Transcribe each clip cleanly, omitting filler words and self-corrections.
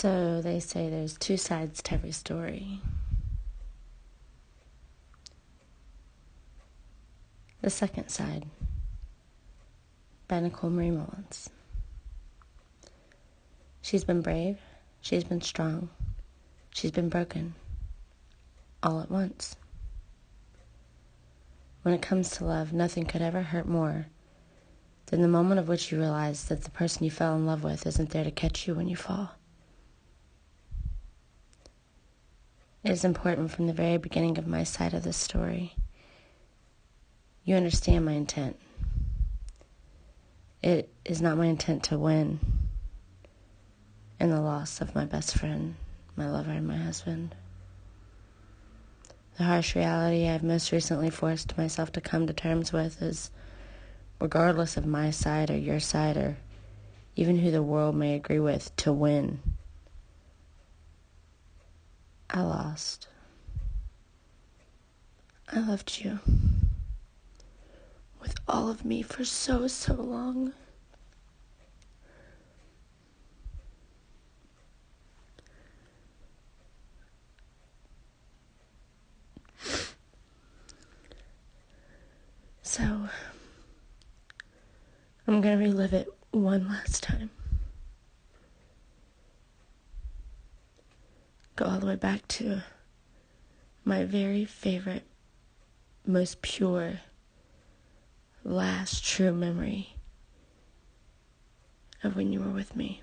So they say there's two sides to every story. The second side, by Nicole Marie Mullins. She's been brave, she's been strong, she's been broken, all at once. When it comes to love, nothing could ever hurt more than the moment of which you realize that the person you fell in love with isn't there to catch you when you fall. It is important from the very beginning of my side of the story. You understand my intent. It is not my intent to win in the loss of my best friend, my lover, and my husband. The harsh reality I've most recently forced myself to come to terms with is, regardless of my side or your side or even who the world may agree with, to win, I lost. I loved you with all of me for so long. So, I'm going to relive it one last time. Go all the way back to my very favorite, most pure, last true memory of when you were with me.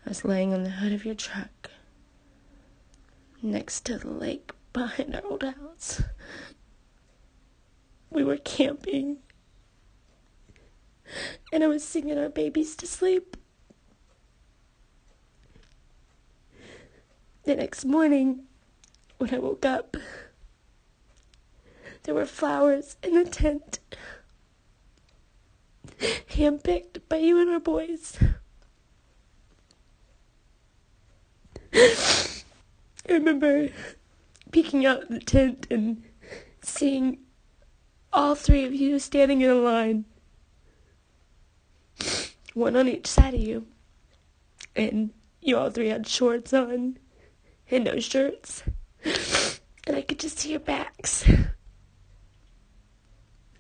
I was laying on the hood of your truck next to the lake behind our old house. We were camping, and I was singing our babies to sleep. The next morning, when I woke up, there were flowers in the tent, handpicked by you and our boys. I remember peeking out the tent and seeing all three of you standing in a line, one on each side of you, and you all three had shorts on and no shirts, and I could just see your backs,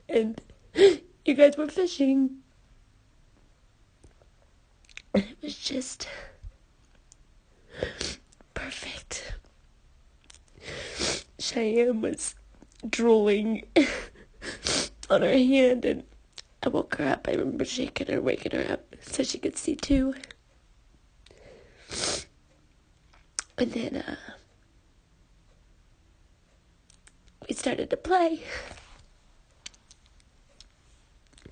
and you guys were fishing, and it was just perfect. Cheyenne was drooling on her hand, and I woke her up. I remember shaking her, waking her up so she could see too. And then we started to play.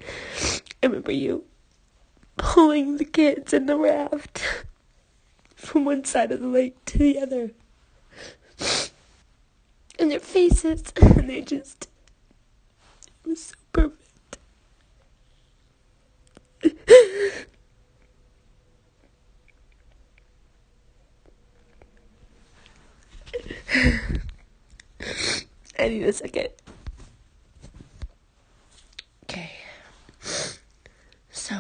I remember you pulling the kids in the raft from one side of the lake to the other. And their faces, and it was so perfect. I need a second. Okay. So,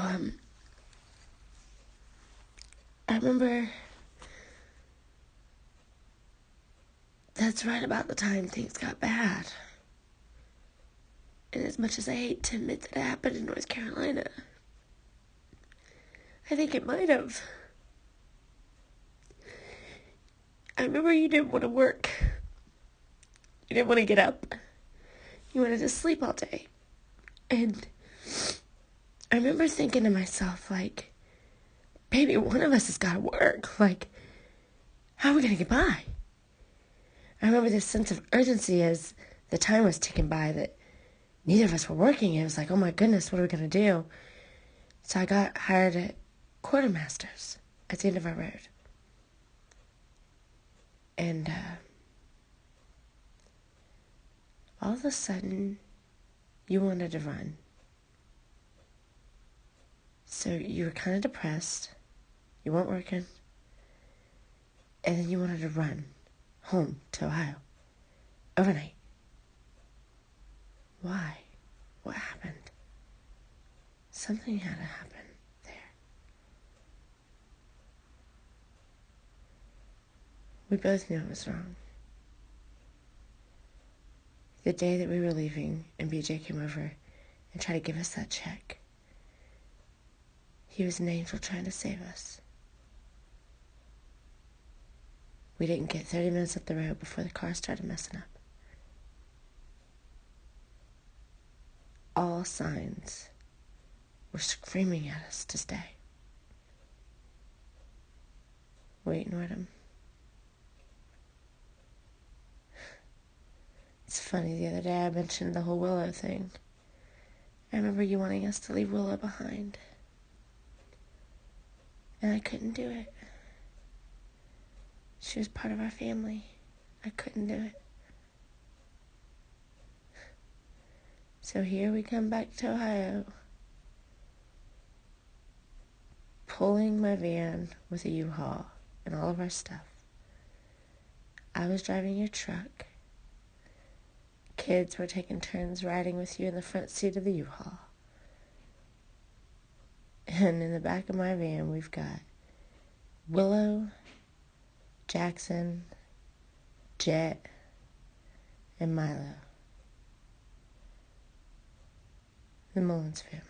I remember that's right about the time things got bad. And as much as I hate to admit that it happened in North Carolina, I think it might have. I remember you didn't want to work. You didn't want to get up. You wanted to sleep all day. And I remember thinking to myself, like, baby, one of us has got to work. Like, how are we going to get by? I remember this sense of urgency as the time was ticking by that neither of us were working. It was like, oh my goodness, what are we going to do? So I got hired at Quartermaster's at the end of our road. And all of a sudden, you wanted to run. So you were kind of depressed. You weren't working. And then you wanted to run home to Ohio overnight. Why? What happened? Something had to happen there. We both knew it was wrong. The day that we were leaving and BJ came over and tried to give us that check, he was an angel trying to save us. We didn't get 30 minutes up the road before the car started messing up. All signs were screaming at us to stay. We ignored him. It's funny, the other day I mentioned the whole Willow thing. I remember you wanting us to leave Willow behind. And I couldn't do it. She was part of our family. I couldn't do it. So here we come back to Ohio, pulling my van with a U-Haul and all of our stuff. I was driving your truck. Kids were taking turns riding with you in the front seat of the U-Haul. And in the back of my van, we've got Willow, Jackson, Jet, and Milo. The Mullins family.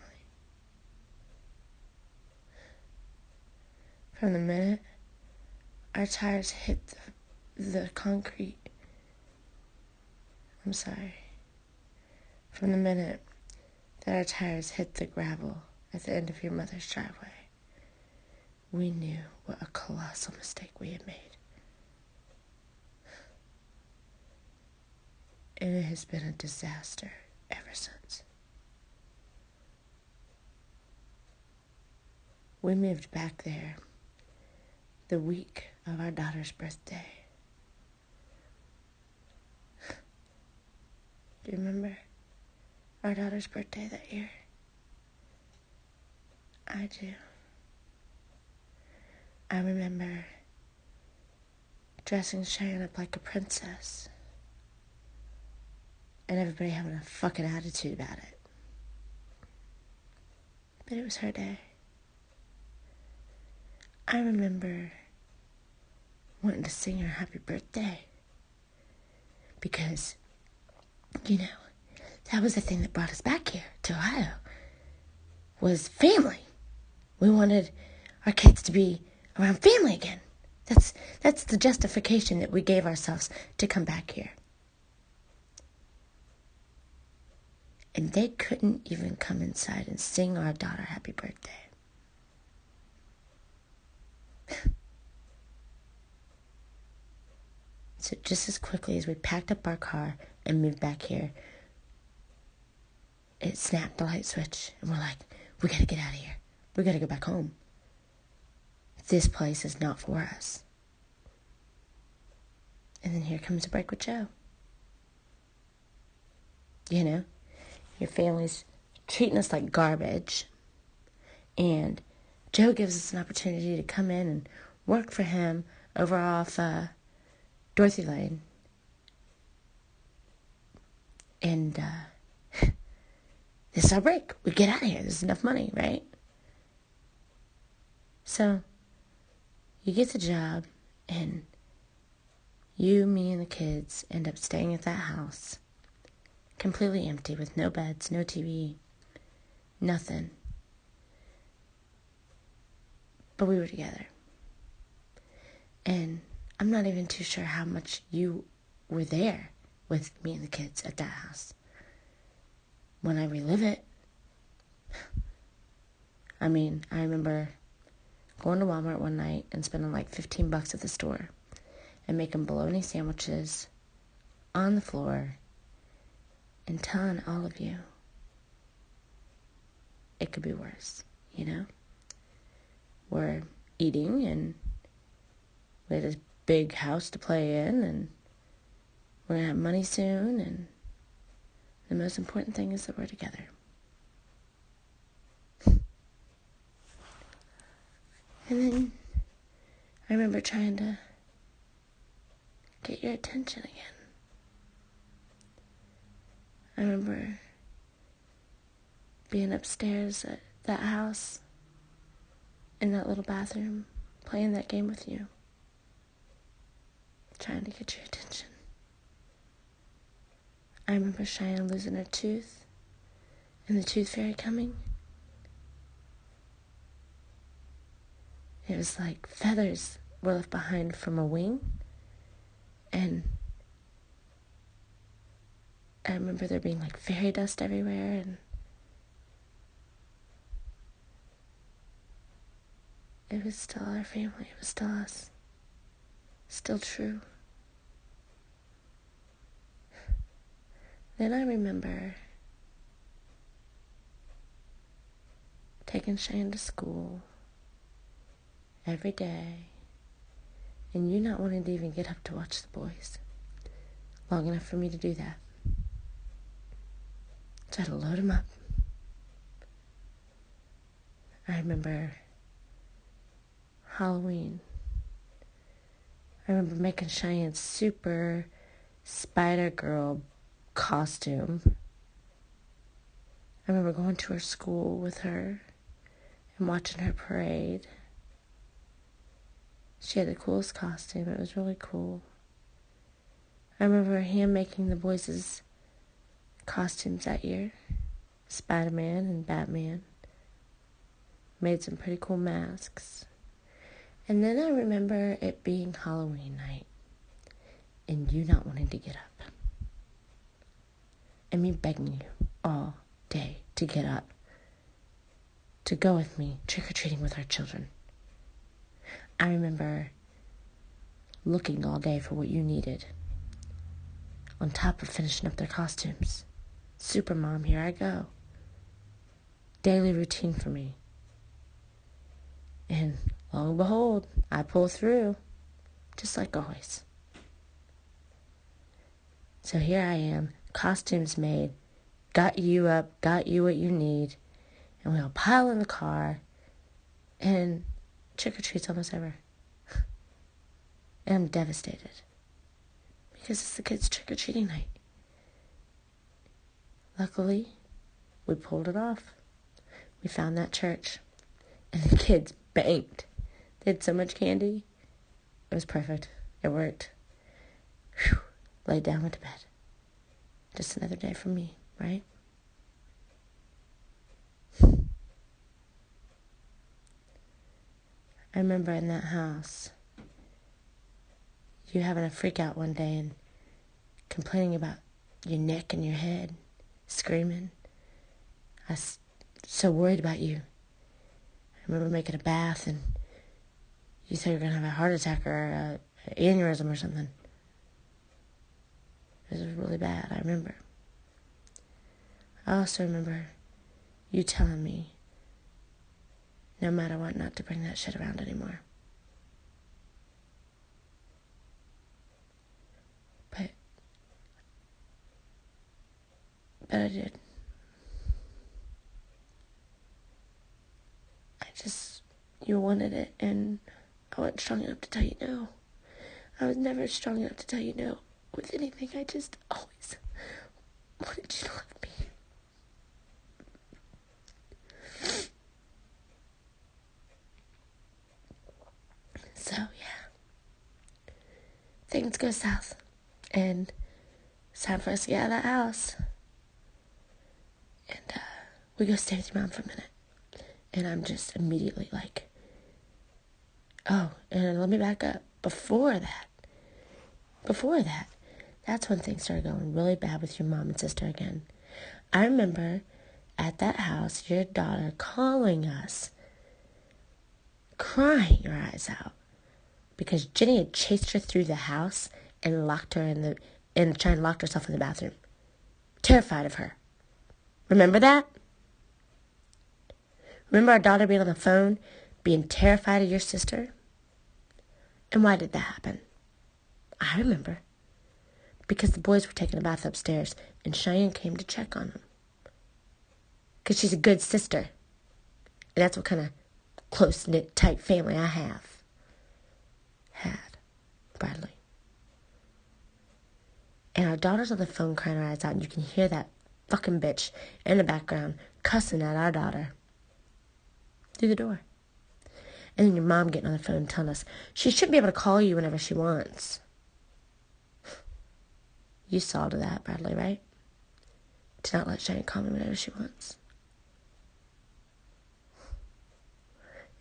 From the minute our tires hit the concrete, from the minute that our tires hit the gravel at the end of your mother's driveway, we knew what a colossal mistake we had made. And it has been a disaster ever since. We moved back there the week of our daughter's birthday. Do you remember our daughter's birthday that year? I do. I remember dressing Cheyenne up like a princess and everybody having a fucking attitude about it. But it was her day. I remember wanting to sing her happy birthday because, you know, that was the thing that brought us back here to Ohio, was family. We wanted our kids to be around family again. That's the justification that we gave ourselves to come back here. And they couldn't even come inside and sing our daughter happy birthday. So just as quickly as we packed up our car and moved back here, it snapped the light switch. And we're like, we gotta get out of here. We gotta go back home. This place is not for us. And then here comes a break with Joe. You know, your family's treating us like garbage. And Joe gives us an opportunity to come in and work for him over off Dorothy Lane. And this is our break. We get out of here. There's enough money, right? So you get the job, and you, me, and the kids end up staying at that house, completely empty, with no beds, no TV, nothing. But we were together. And I'm not even too sure how much you were there with me and the kids at that house. When I relive it, I remember going to Walmart one night and spending like $15 at the store and making bologna sandwiches on the floor and telling all of you it could be worse, you know? We're eating, and we had this big house to play in, and we're going to have money soon, and the most important thing is that we're together. And then I remember trying to get your attention again. I remember being upstairs at that house, in that little bathroom, playing that game with you. trying to get your attention. I remember Cheyenne losing her tooth and the tooth fairy coming. It was like feathers were left behind from a wing. And I remember there being like fairy dust everywhere. And it was still our family. It was still us. Still true. Then I remember taking Cheyenne to school every day, and you not wanting to even get up to watch the boys long enough for me to do that. So I had to load them up. I remember Halloween. I remember making Cheyenne's super Spider-Girl costume. I remember going to her school with her and watching her parade. She had the coolest costume. It was really cool. I remember hand-making the boys' costumes that year. Spider-Man and Batman. Made some pretty cool masks. And then I remember it being Halloween night and you not wanting to get up. And me begging you all day to get up, to go with me trick-or-treating with our children. I remember looking all day for what you needed, on top of finishing up their costumes. Super mom, here I go. Daily routine for me. And lo and behold, I pull through, just like always. So here I am, costumes made, got you up, got you what you need, and we all pile in the car, and trick-or-treat's almost over. And I'm devastated, because it's the kids' trick-or-treating night. Luckily, we pulled it off. We found that church, and the kids banked. They had so much candy. It was perfect. It worked. Whew. Laid down, went to bed. Just another day for me, right? I remember in that house, you having a freak out one day and complaining about your neck and your head, screaming. I was so worried about you. I remember making a bath and you said you were going to have a heart attack or an aneurysm or something. It was really bad, I remember. I also remember you telling me, no matter what, not to bring that shit around anymore. But I did. You wanted it, and I wasn't strong enough to tell you no. I was never strong enough to tell you no with anything. I just always wanted you to love me. So, yeah. Things go south. And it's time for us to get out of that house. And we go stay with your mom for a minute. And I'm just immediately like, oh, and let me back up. Before that, that's when things started going really bad with your mom and sister again. I remember at that house, your daughter calling us, crying her eyes out, because Jenny had chased her through the house and locked her and locked herself in the bathroom. Terrified of her. Remember that? Remember our daughter being on the phone, being terrified of your sister? And why did that happen? I remember. Because the boys were taking a bath upstairs, and Cheyenne came to check on them. Because she's a good sister. And that's what kind of close-knit, tight family I have. Had. Bradley. And our daughter's on the phone crying her eyes out, and you can hear that fucking bitch in the background cussing at our daughter. Through the door. And then your mom getting on the phone telling us she should be able to call you whenever she wants. You saw to that, Bradley, right? To not let Shani call me whenever she wants.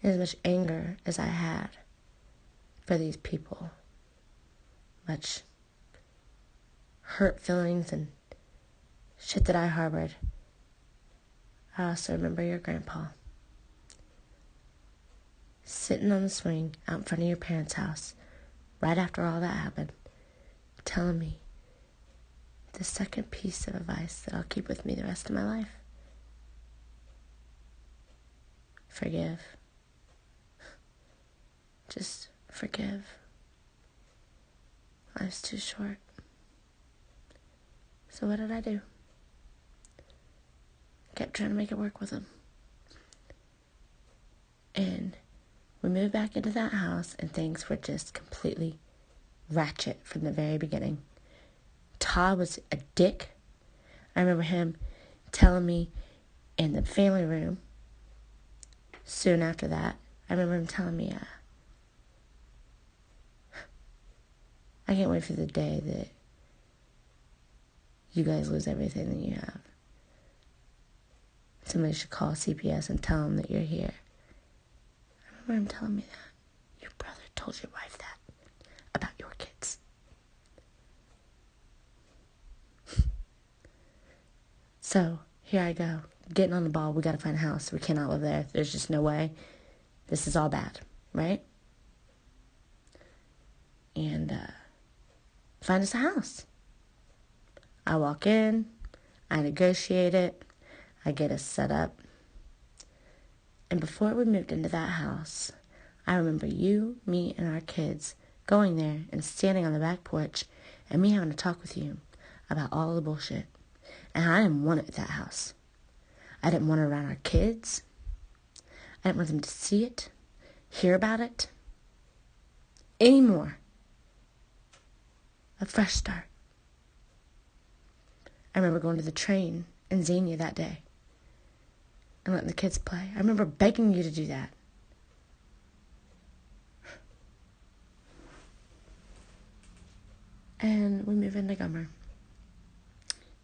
As much anger as I had for these people, much hurt feelings and shit that I harbored, I also remember your grandpa sitting on the swing out in front of your parents' house right after all that happened, telling me the second piece of advice that I'll keep with me the rest of my life. Forgive. Just forgive. Life's too short. So what did I do? Kept trying to make it work with him. And we moved back into that house, and things were just completely ratchet from the very beginning. Todd was a dick. I remember him telling me in the family room soon after that. I remember him telling me, I can't wait for the day that you guys lose everything that you have. Somebody should call CPS and tell them that you're here. I remember him telling me that. Your brother told your wife that about your kids. So, here I go. Getting on the ball. We gotta find a house. We cannot live there. There's just no way. This is all bad. Right? And, find us a house. I walk in. I negotiate it. I get us set up. And before we moved into that house, I remember you, me, and our kids going there and standing on the back porch and me having to talk with you about all the bullshit. And I didn't want it at that house. I didn't want it around our kids. I didn't want them to see it, hear about it, anymore. A fresh start. I remember going to the train in Xenia that day and letting the kids play. I remember begging you to do that. And we move into Gummer.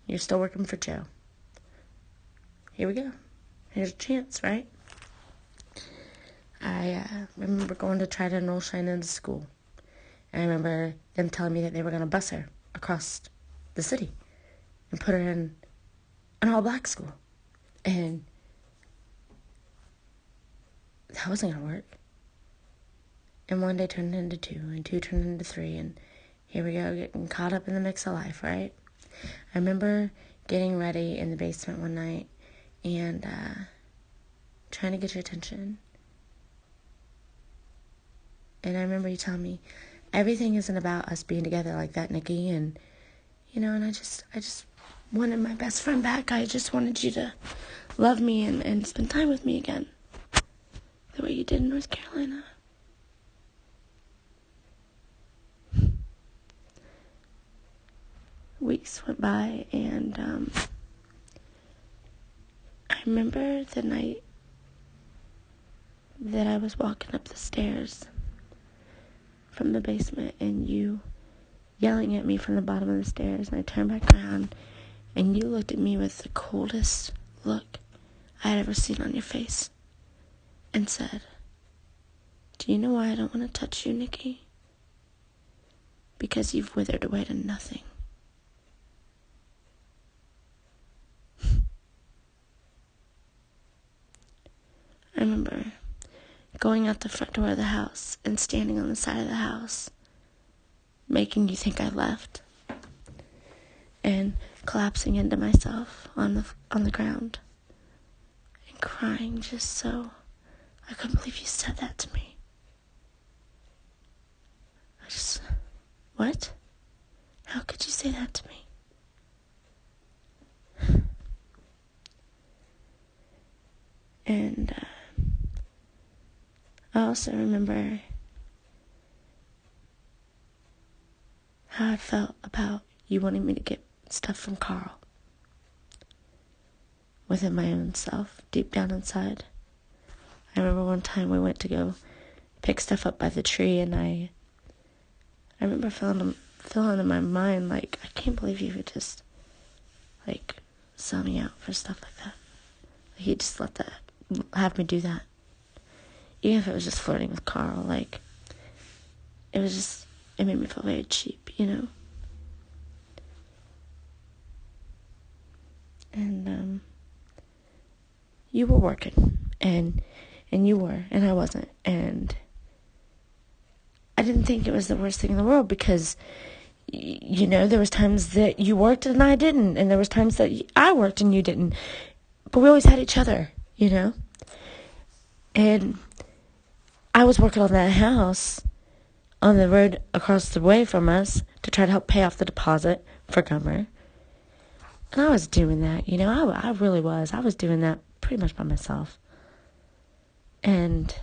You're still working for Joe. Here we go. Here's a chance, right? I remember going to try to enroll Shine into school. And I remember them telling me that they were going to bus her across the city and put her in an all-black school. And that wasn't going to work. And one day turned into two, and two turned into three, and here we go, getting caught up in the mix of life, right? I remember getting ready in the basement one night and trying to get your attention. And I remember you telling me, everything isn't about us being together like that, Nikki. And, and I just wanted my best friend back. I just wanted you to love me and spend time with me again. The way you did in North Carolina. Weeks went by, and I remember the night that I was walking up the stairs from the basement and you yelling at me from the bottom of the stairs, and I turned back around and you looked at me with the coldest look I had ever seen on your face and said, "Do you know why I don't want to touch you, Nikki? Because you've withered away to nothing." I remember going out the front door of the house and standing on the side of the house, making you think I left, and collapsing into myself on the ground and crying just so. I couldn't believe you said that to me. What? How could you say that to me? And I also remember how I felt about you wanting me to get stuff from Carl. Within my own self, deep down inside. I remember one time we went to go pick stuff up by the tree, and I remember feeling feeling in my mind, like, I can't believe you would just, like, sell me out for stuff like that. Like, you just have me do that. Even if it was just flirting with Carl, like, it made me feel very cheap, you know? And, you were working, and you were, and I wasn't, and I didn't think it was the worst thing in the world, because, you know, there was times that you worked and I didn't, and there was times that I worked and you didn't, but we always had each other, you know? And I was working on that house on the road across the way from us to try to help pay off the deposit for Gummer. And I was doing that, you know, I really was. I was doing that pretty much by myself. And,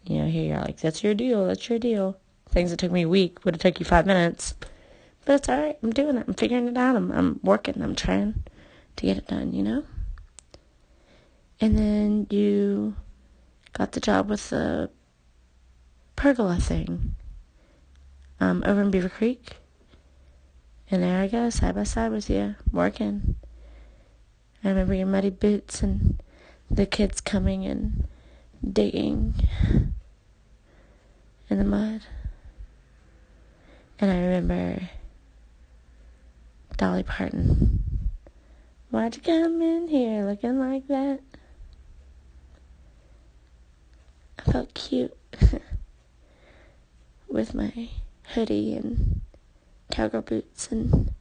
you know, here you're like, that's your deal. Things that took me a week would have took you 5 minutes. But it's all right. I'm doing it. I'm figuring it out. I'm working. I'm trying to get it done, you know? And then you got the job with the pergola thing over in Beaver Creek. And there I go, side by side with you, working. I remember your muddy boots and the kids coming and digging in the mud. And I remember Dolly Parton. Why'd you come in here looking like that? I felt cute with my hoodie and cowgirl boots and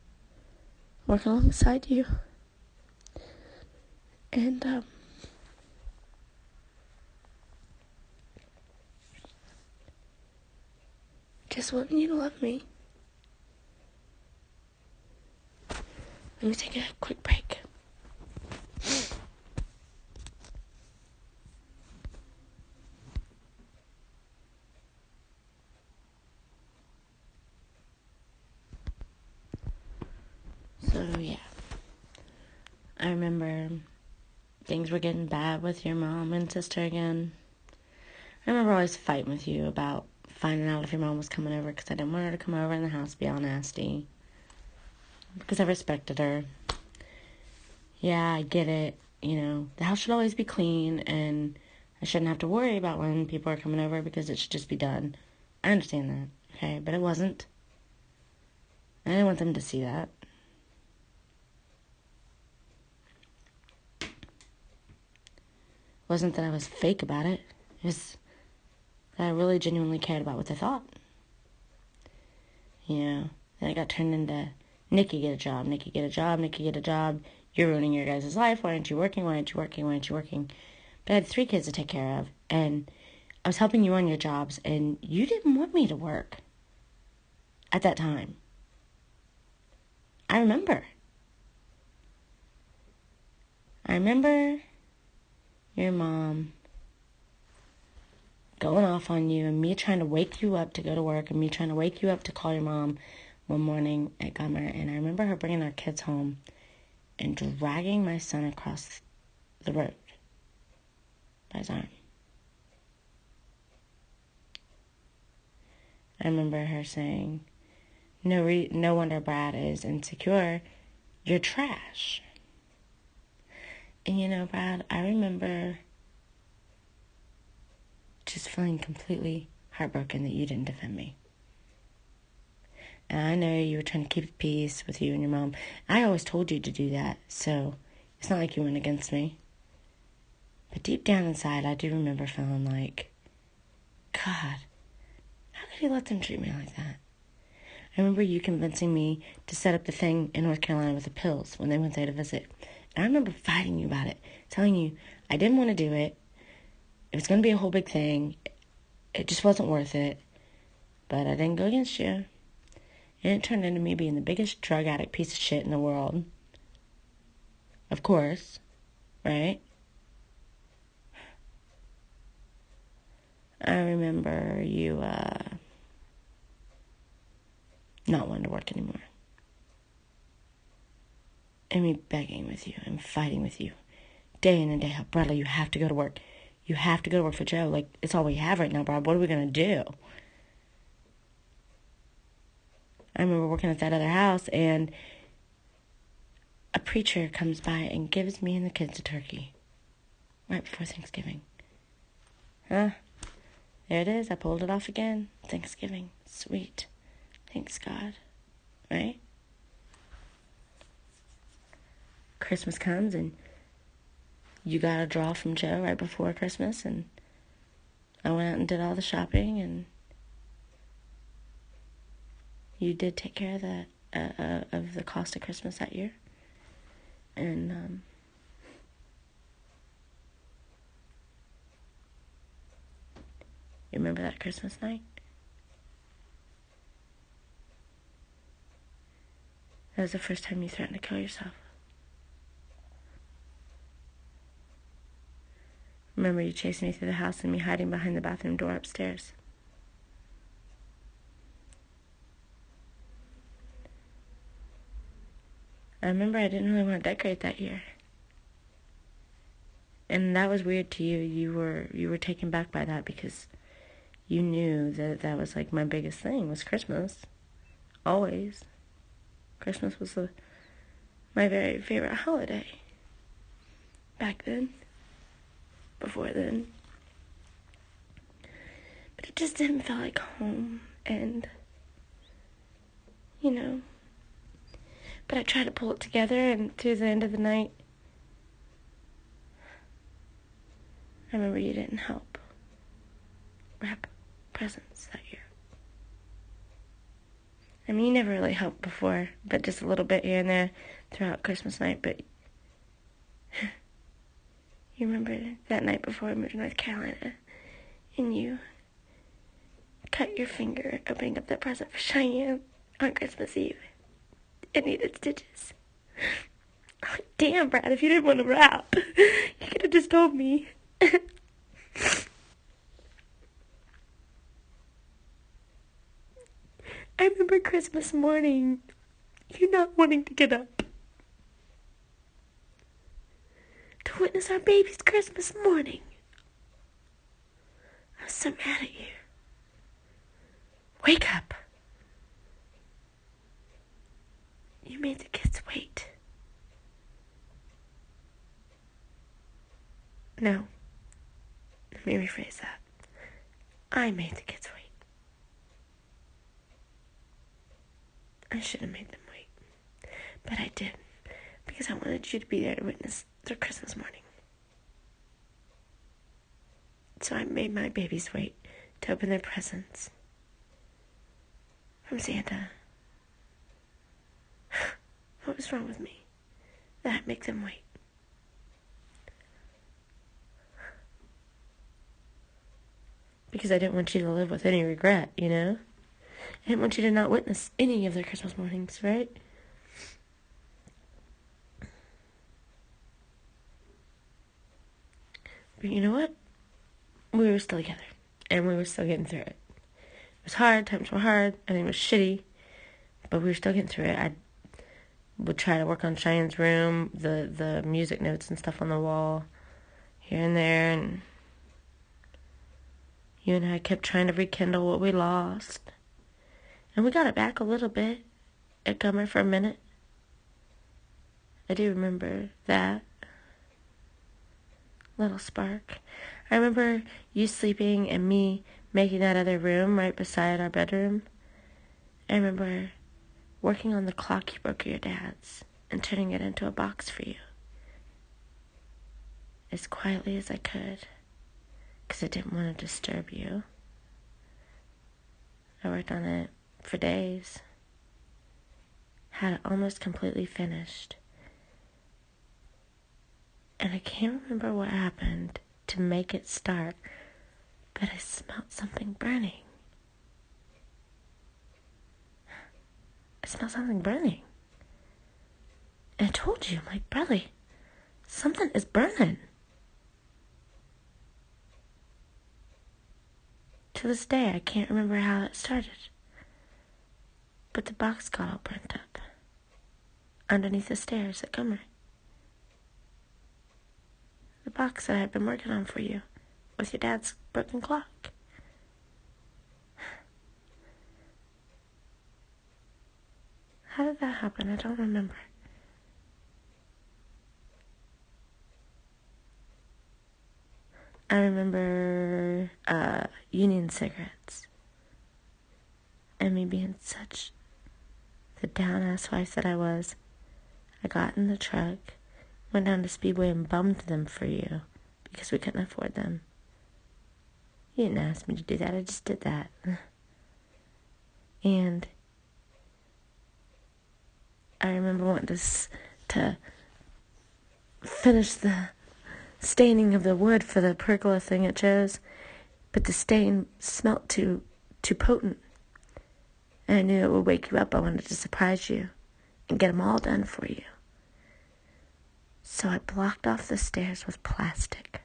working alongside you. And just wanting you to love me. Let me take a quick break. So, yeah. I remember things were getting bad with your mom and sister again. I remember always fighting with you about finding out if your mom was coming over, because I didn't want her to come over in the house be all nasty. Because I respected her. Yeah, I get it. You know, the house should always be clean, and I shouldn't have to worry about when people are coming over, because it should just be done. I understand that, okay? But it wasn't. I didn't want them to see that. It wasn't that I was fake about it. It was that I really genuinely cared about what they thought. You know, then it got turned into, Nikki, get a job. You're ruining your guys' life. Why aren't you working? But I had 3 kids to take care of, and I was helping you on your jobs, and you didn't want me to work at that time. I remember your mom going off on you, and me trying to wake you up to go to work, and me trying to wake you up to call your mom one morning at Gummer. And I remember her bringing our kids home and dragging my son across the road by his arm. I remember her saying, no wonder Brad is insecure. You're trash. And you know, Brad, I remember just feeling completely heartbroken that you didn't defend me. And I know you were trying to keep the peace with you and your mom. I always told you to do that, so it's not like you went against me. But deep down inside, I do remember feeling like, God, how could he let them treat me like that? I remember you convincing me to set up the thing in North Carolina with the pills when they went there to visit. And I remember fighting you about it, telling you I didn't want to do it. It was going to be a whole big thing. It just wasn't worth it. But I didn't go against you. And it turned into me being the biggest drug addict piece of shit in the world. Of course. Right? I remember you not wanting to work anymore. And me begging with you and fighting with you. Day in and day out. Bradley, you have to go to work. You have to go to work for Joe. Like, it's all we have right now, Brad. What are we going to do? I remember working at that other house, and a preacher comes by and gives me and the kids a turkey right before Thanksgiving. There it is. I pulled it off again. Thanksgiving. Sweet. Thanks, God. Right? Christmas comes, and you got a draw from Joe right before Christmas, and I went out and did all the shopping, and you did take care of the cost of Christmas that year. And you remember that Christmas night? That was the first time you threatened to kill yourself. Remember you chasing me through the house and me hiding behind the bathroom door upstairs. I remember I didn't really want to decorate that year. And that was weird to you. You were taken back by that because you knew that was like my biggest thing was Christmas. Always. Christmas was my very favorite holiday. Back then. Before then. But it just didn't feel like home. And, but I tried to pull it together, and through the end of the night, I remember you didn't help wrap presents that year. I mean, you never really helped before, but just a little bit here and there throughout Christmas night. But you remember that night before I moved to North Carolina, and you cut your finger opening up that present for Cheyenne on Christmas Eve. It needed stitches. Oh, damn, Brad, if you didn't want to wrap, you could have just told me. I remember Christmas morning, you not wanting to get up to witness our baby's Christmas morning. I was so mad at you. Wake up. You made the kids wait. No. Let me rephrase that. I made the kids wait. I should have made them wait. But I did. Because I wanted you to be there to witness their Christmas morning. So I made my babies wait to open their presents from Santa. What was wrong with me? That I'd make them wait. Because I didn't want you to live with any regret, I didn't want you to not witness any of their Christmas mornings, right? But you know what? We were still together. And we were still getting through it. It was hard. Times were hard. I think it was shitty. But we were still getting through it. I would try to work on Cheyenne's room, the music notes and stuff on the wall here and there. And you and I kept trying to rekindle what we lost. And we got it back a little bit at Gummer for a minute. I do remember that little spark. I remember you sleeping and me making that other room right beside our bedroom. I remember working on the clock you broke at your dad's and turning it into a box for you. As quietly as I could. Because I didn't want to disturb you. I worked on it for days. Had it almost completely finished. And I can't remember what happened to make it start, but I smelled something burning. I smelled something burning. And I told you, I'm like, Bradley, something is burning. To this day, I can't remember how it started. But the box got all burnt up. Underneath the stairs at Gummer. The box that I had been working on for you. With your dad's broken clock. that happen? I don't remember. I remember Union cigarettes. And me being such the down-ass wife that I was. I got in the truck, went down to Speedway and bummed them for you because we couldn't afford them. You didn't ask me to do that. I just did that. And I remember wanting to finish the staining of the wood for the pergola thing at Joe's, but the stain smelt too potent. And I knew it would wake you up. I wanted to surprise you and get them all done for you. So I blocked off the stairs with plastic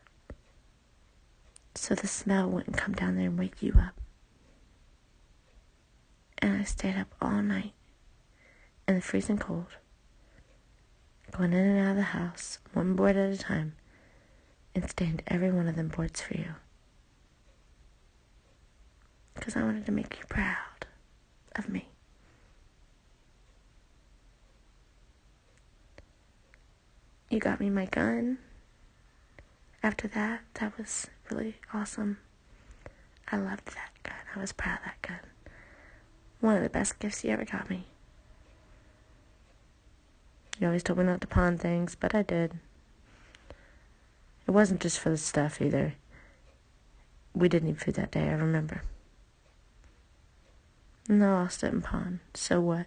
so the smell wouldn't come down there and wake you up. And I stayed up all night in the freezing cold, going in and out of the house, one board at a time, and stained every one of them boards for you. Because I wanted to make you proud of me. You got me my gun. After that was really awesome. I loved that gun. I was proud of that gun. One of the best gifts you ever got me. You always told me not to pawn things, but I did. It wasn't just for the stuff either. We didn't eat food that day, I remember. And I lost it in pawn. So what?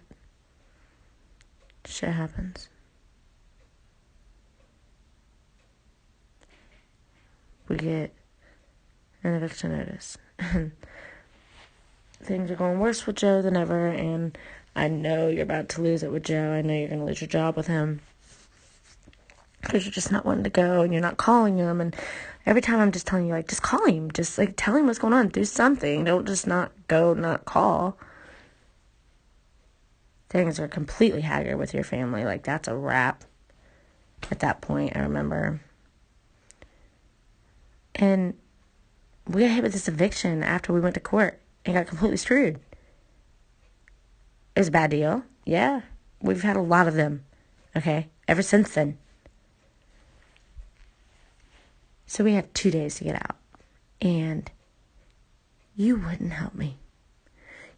Shit happens. We get an eviction notice. And things are going worse with Joe than ever, and I know you're about to lose it with Joe. I know you're going to lose your job with him. Because you're just not wanting to go, and you're not calling him, and every time I'm just telling you, just call him. Just, tell him what's going on. Do something. Don't just not go, not call. Things are completely haggard with your family. That's a wrap at that point, I remember. And we got hit with this eviction after we went to court and got completely screwed. It was a bad deal. Yeah. We've had a lot of them. Okay? Ever since then. So we had 2 days to get out. And you wouldn't help me.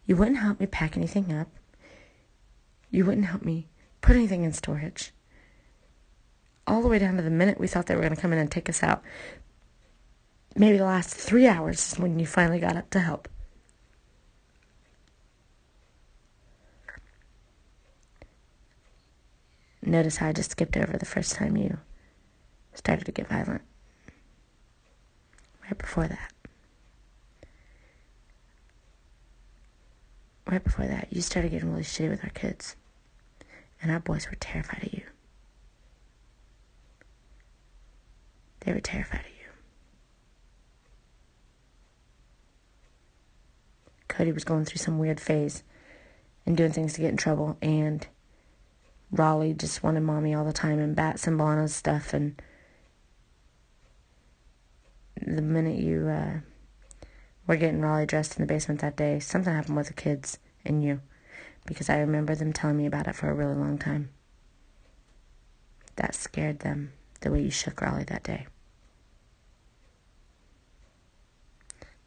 You wouldn't help me pack anything up. You wouldn't help me put anything in storage. All the way down to the minute we thought they were going to come in and take us out. Maybe the last 3 hours is when you finally got up to help. Notice how I just skipped over the first time you started to get violent. Right before that. Right before that, you started getting really shitty with our kids. And our boys were terrified of you. They were terrified of you. Cody was going through some weird phase and doing things to get in trouble, and Raleigh just wanted mommy all the time and bat symbol on his stuff, and the minute you were getting Raleigh dressed in the basement that day, something happened with the kids and you, because I remember them telling me about it for a really long time. That scared them, the way you shook Raleigh that day.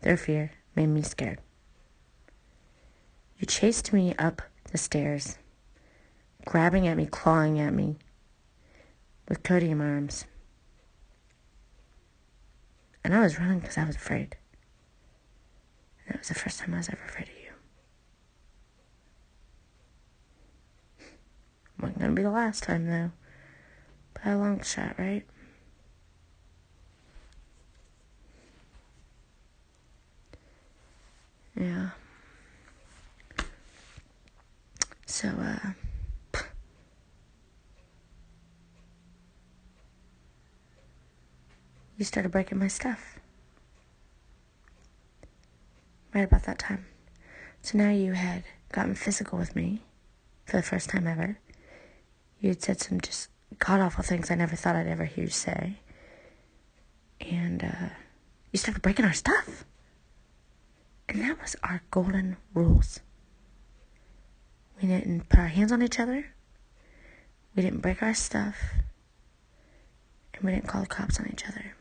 Their fear made me scared. You chased me up the stairs, grabbing at me, clawing at me, with Cody in my arms. And I was running because I was afraid. And that was the first time I was ever afraid of you. Wasn't going to be the last time, though. By a long shot, right? Yeah. So, you started breaking my stuff. Right about that time. So now you had gotten physical with me for the first time ever. You had said some just god-awful things I never thought I'd ever hear you say. And you started breaking our stuff. And that was our golden rules. We didn't put our hands on each other. We didn't break our stuff. And we didn't call the cops on each other.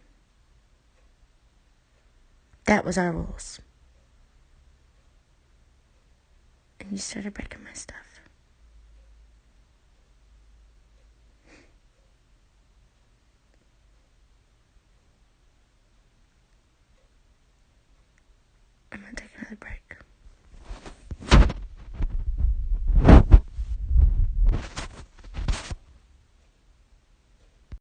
That was our rules. And you started breaking my stuff. I'm gonna take another break.